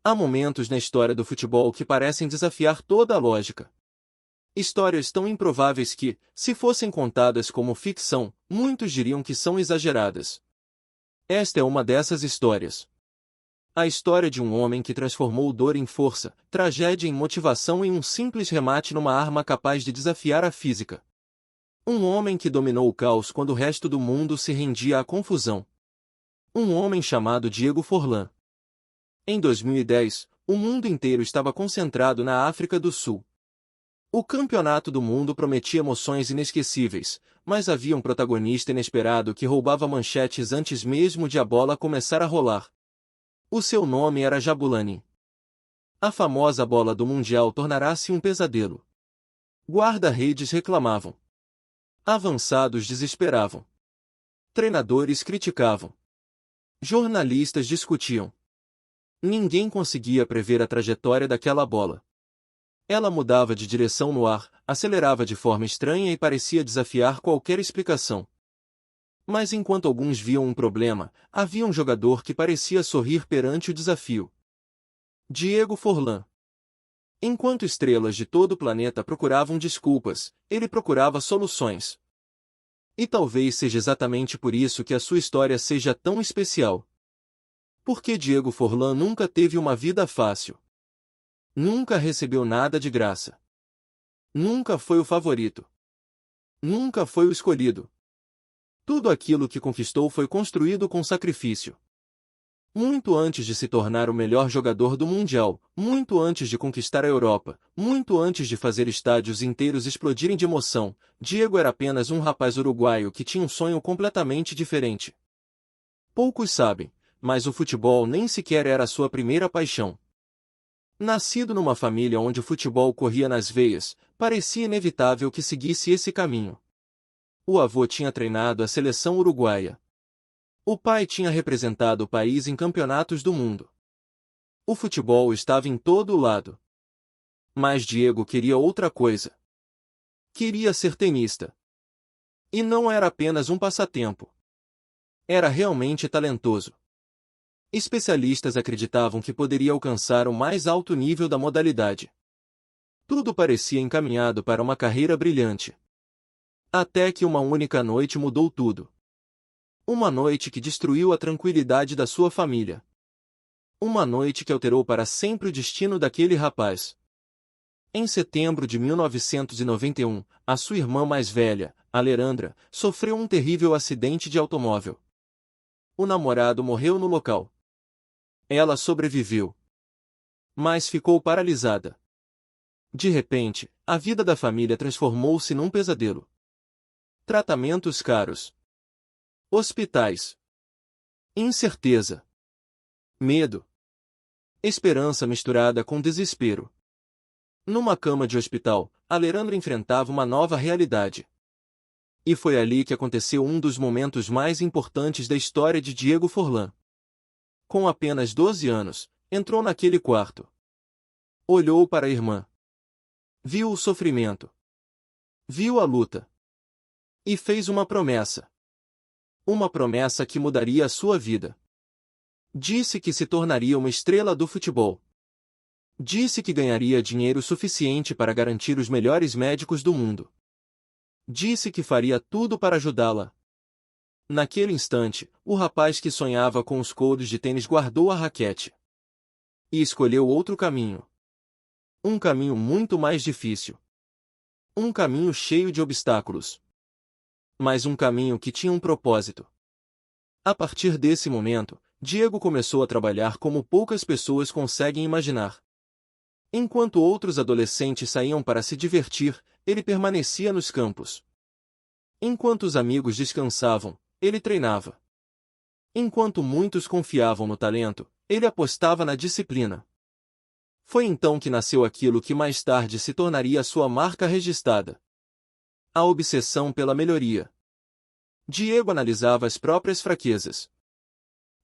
Há momentos na história do futebol que parecem desafiar toda a lógica. Histórias tão improváveis que, se fossem contadas como ficção, muitos diriam que são exageradas. Esta é uma dessas histórias. A história de um homem que transformou dor em força, tragédia em motivação e um simples remate numa arma capaz de desafiar a física. Um homem que dominou o caos quando o resto do mundo se rendia à confusão. Um homem chamado Diego Forlán. Em 2010, o mundo inteiro estava concentrado na África do Sul. O campeonato do mundo prometia emoções inesquecíveis, mas havia um protagonista inesperado que roubava manchetes antes mesmo de a bola começar a rolar. O seu nome era Jabulani. A famosa bola do Mundial tornará-se um pesadelo. Guarda-redes reclamavam. Avançados desesperavam. Treinadores criticavam. Jornalistas discutiam. Ninguém conseguia prever a trajetória daquela bola. Ela mudava de direção no ar, acelerava de forma estranha e parecia desafiar qualquer explicação. Mas enquanto alguns viam um problema, havia um jogador que parecia sorrir perante o desafio. Diego Forlán. Enquanto estrelas de todo o planeta procuravam desculpas, ele procurava soluções. E talvez seja exatamente por isso que a sua história seja tão especial. Porque Diego Forlán nunca teve uma vida fácil. Nunca recebeu nada de graça. Nunca foi o favorito. Nunca foi o escolhido. Tudo aquilo que conquistou foi construído com sacrifício. Muito antes de se tornar o melhor jogador do Mundial, muito antes de conquistar a Europa, muito antes de fazer estádios inteiros explodirem de emoção, Diego era apenas um rapaz uruguaio que tinha um sonho completamente diferente. Poucos sabem, mas o futebol nem sequer era sua primeira paixão. Nascido numa família onde o futebol corria nas veias, parecia inevitável que seguisse esse caminho. O avô tinha treinado a seleção uruguaia. O pai tinha representado o país em campeonatos do mundo. O futebol estava em todo o lado. Mas Diego queria outra coisa. Queria ser tenista. E não era apenas um passatempo. Era realmente talentoso. Especialistas acreditavam que poderia alcançar o mais alto nível da modalidade. Tudo parecia encaminhado para uma carreira brilhante. Até que uma única noite mudou tudo. Uma noite que destruiu a tranquilidade da sua família. Uma noite que alterou para sempre o destino daquele rapaz. Em setembro de 1991, a sua irmã mais velha, Alejandra, sofreu um terrível acidente de automóvel. O namorado morreu no local. Ela sobreviveu. Mas ficou paralisada. De repente, a vida da família transformou-se num pesadelo. Tratamentos caros. Hospitais. Incerteza. Medo. Esperança misturada com desespero. Numa cama de hospital, Alejandra enfrentava uma nova realidade. E foi ali que aconteceu um dos momentos mais importantes da história de Diego Forlán. Com apenas 12 anos, entrou naquele quarto. Olhou para a irmã. Viu o sofrimento. Viu a luta. E fez uma promessa. Uma promessa que mudaria a sua vida. Disse que se tornaria uma estrela do futebol. Disse que ganharia dinheiro suficiente para garantir os melhores médicos do mundo. Disse que faria tudo para ajudá-la. Naquele instante, o rapaz que sonhava com os couros de tênis guardou a raquete. E escolheu outro caminho. Um caminho muito mais difícil. Um caminho cheio de obstáculos. Mas um caminho que tinha um propósito. A partir desse momento, Diego começou a trabalhar como poucas pessoas conseguem imaginar. Enquanto outros adolescentes saíam para se divertir, ele permanecia nos campos. Enquanto os amigos descansavam, ele treinava. Enquanto muitos confiavam no talento, ele apostava na disciplina. Foi então que nasceu aquilo que mais tarde se tornaria sua marca registrada. A obsessão pela melhoria. Diego analisava as próprias fraquezas.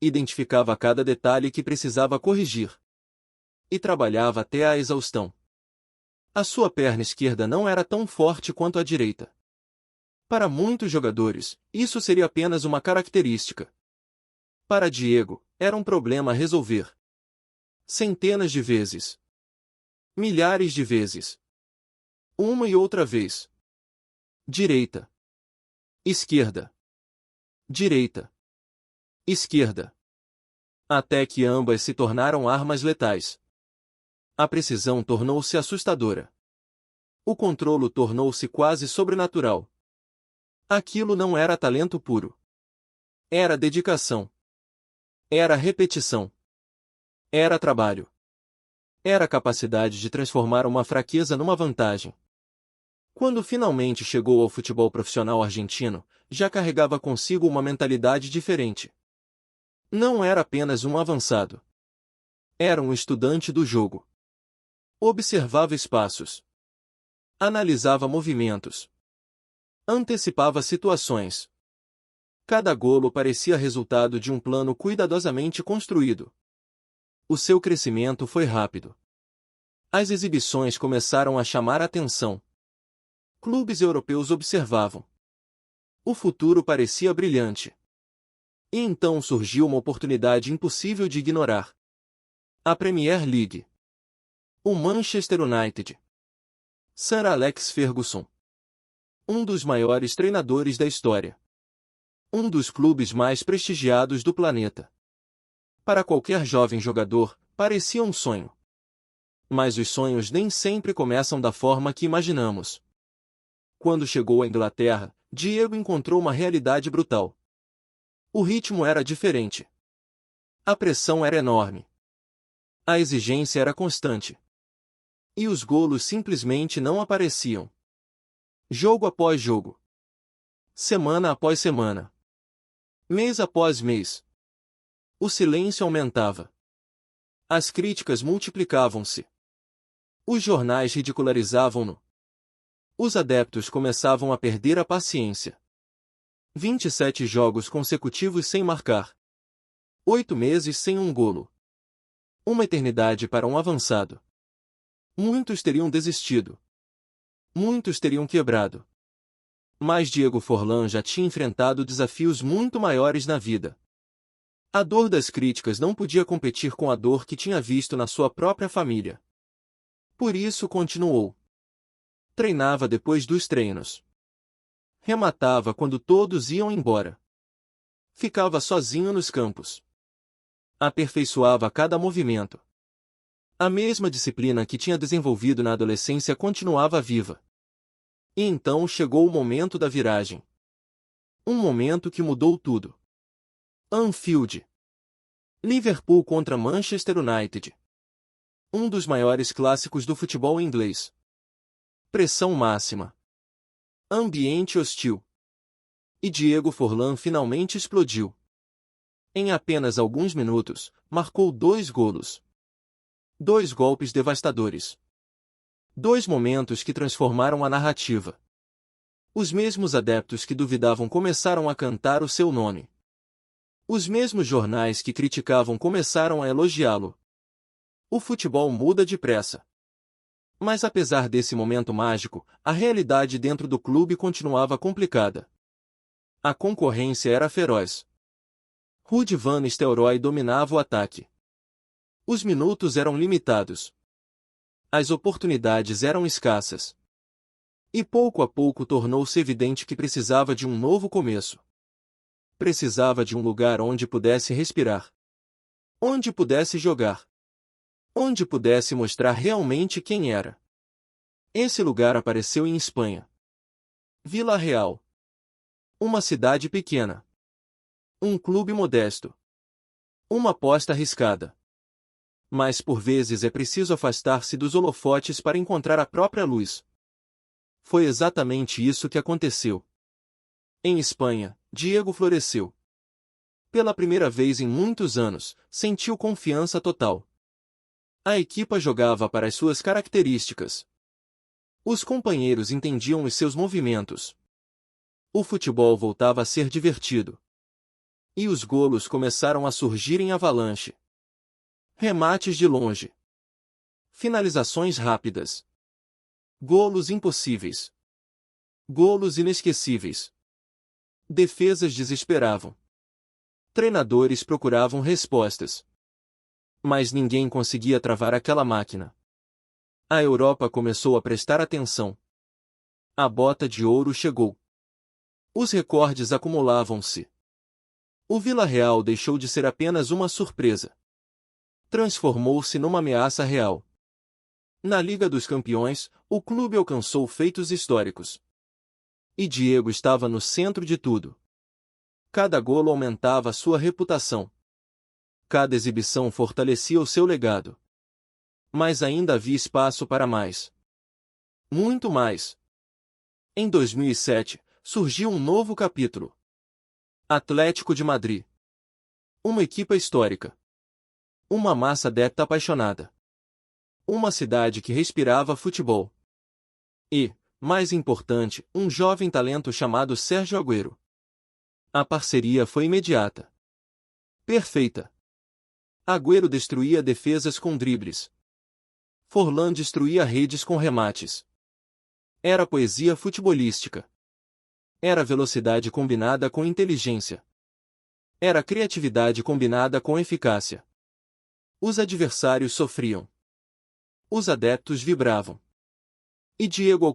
Identificava cada detalhe que precisava corrigir. E trabalhava até a exaustão. A sua perna esquerda não era tão forte quanto a direita. Para muitos jogadores, isso seria apenas uma característica. Para Diego, era um problema a resolver. Centenas de vezes. Milhares de vezes. Uma e outra vez. Direita. Esquerda. Direita. Esquerda. Até que ambas se tornaram armas letais. A precisão tornou-se assustadora. O controlo tornou-se quase sobrenatural. Aquilo não era talento puro. Era dedicação. Era repetição. Era trabalho. Era a capacidade de transformar uma fraqueza numa vantagem. Quando finalmente chegou ao futebol profissional argentino, já carregava consigo uma mentalidade diferente. Não era apenas um avançado. Era um estudante do jogo. Observava espaços. Analisava movimentos. Antecipava situações. Cada golo parecia resultado de um plano cuidadosamente construído. O seu crescimento foi rápido. As exibições começaram a chamar a atenção. Clubes europeus observavam. O futuro parecia brilhante. E então surgiu uma oportunidade impossível de ignorar. A Premier League. O Manchester United. Sir Alex Ferguson. Um dos maiores treinadores da história. Um dos clubes mais prestigiados do planeta. Para qualquer jovem jogador, parecia um sonho. Mas os sonhos nem sempre começam da forma que imaginamos. Quando chegou à Inglaterra, Diego encontrou uma realidade brutal. O ritmo era diferente. A pressão era enorme. A exigência era constante. E os golos simplesmente não apareciam. Jogo após jogo. Semana após semana. Mês após mês. O silêncio aumentava. As críticas multiplicavam-se. Os jornais ridicularizavam-no. Os adeptos começavam a perder a paciência. 27 jogos consecutivos sem marcar. 8 meses sem um golo. Uma eternidade para um avançado. Muitos teriam desistido. Muitos teriam quebrado. Mas Diego Forlán já tinha enfrentado desafios muito maiores na vida. A dor das críticas não podia competir com a dor que tinha visto na sua própria família. Por isso continuou. Treinava depois dos treinos. Rematava quando todos iam embora. Ficava sozinho nos campos. Aperfeiçoava cada movimento. A mesma disciplina que tinha desenvolvido na adolescência continuava viva. E então chegou o momento da viragem. Um momento que mudou tudo. Anfield. Liverpool contra Manchester United. Um dos maiores clássicos do futebol inglês. Pressão máxima. Ambiente hostil. E Diego Forlán finalmente explodiu. Em apenas alguns minutos, marcou 2 golos. 2 golpes devastadores. 2 momentos que transformaram a narrativa. Os mesmos adeptos que duvidavam começaram a cantar o seu nome. Os mesmos jornais que criticavam começaram a elogiá-lo. O futebol muda depressa. Mas apesar desse momento mágico, a realidade dentro do clube continuava complicada. A concorrência era feroz. Ruud van Nistelrooy dominava o ataque. Os minutos eram limitados. As oportunidades eram escassas. E pouco a pouco tornou-se evidente que precisava de um novo começo. Precisava de um lugar onde pudesse respirar. Onde pudesse jogar. Onde pudesse mostrar realmente quem era. Esse lugar apareceu em Espanha. Vila Real. Uma cidade pequena. Um clube modesto. Uma aposta arriscada. Mas por vezes é preciso afastar-se dos holofotes para encontrar a própria luz. Foi exatamente isso que aconteceu. Em Espanha, Diego floresceu. Pela primeira vez em muitos anos, sentiu confiança total. A equipa jogava para as suas características. Os companheiros entendiam os seus movimentos. O futebol voltava a ser divertido. E os golos começaram a surgir em avalanche. Remates de longe. Finalizações rápidas. Golos impossíveis. Golos inesquecíveis. Defesas desesperavam. Treinadores procuravam respostas. Mas ninguém conseguia travar aquela máquina. A Europa começou a prestar atenção. A bota de ouro chegou. Os recordes acumulavam-se. O Villarreal deixou de ser apenas uma surpresa. Transformou-se numa ameaça real. Na Liga dos Campeões, o clube alcançou feitos históricos. E Diego estava no centro de tudo. Cada golo aumentava sua reputação. Cada exibição fortalecia o seu legado. Mas ainda havia espaço para mais. Muito mais. Em 2007, surgiu um novo capítulo. Atlético de Madrid. Uma equipe histórica. Uma massa adepta apaixonada. Uma cidade que respirava futebol. E, mais importante, um jovem talento chamado Sérgio Agüero. A parceria foi imediata. Perfeita. Agüero destruía defesas com dribles. Forlán destruía redes com remates. Era poesia futebolística. Era velocidade combinada com inteligência. Era criatividade combinada com eficácia. Os adversários sofriam. Os adeptos vibravam. E Diego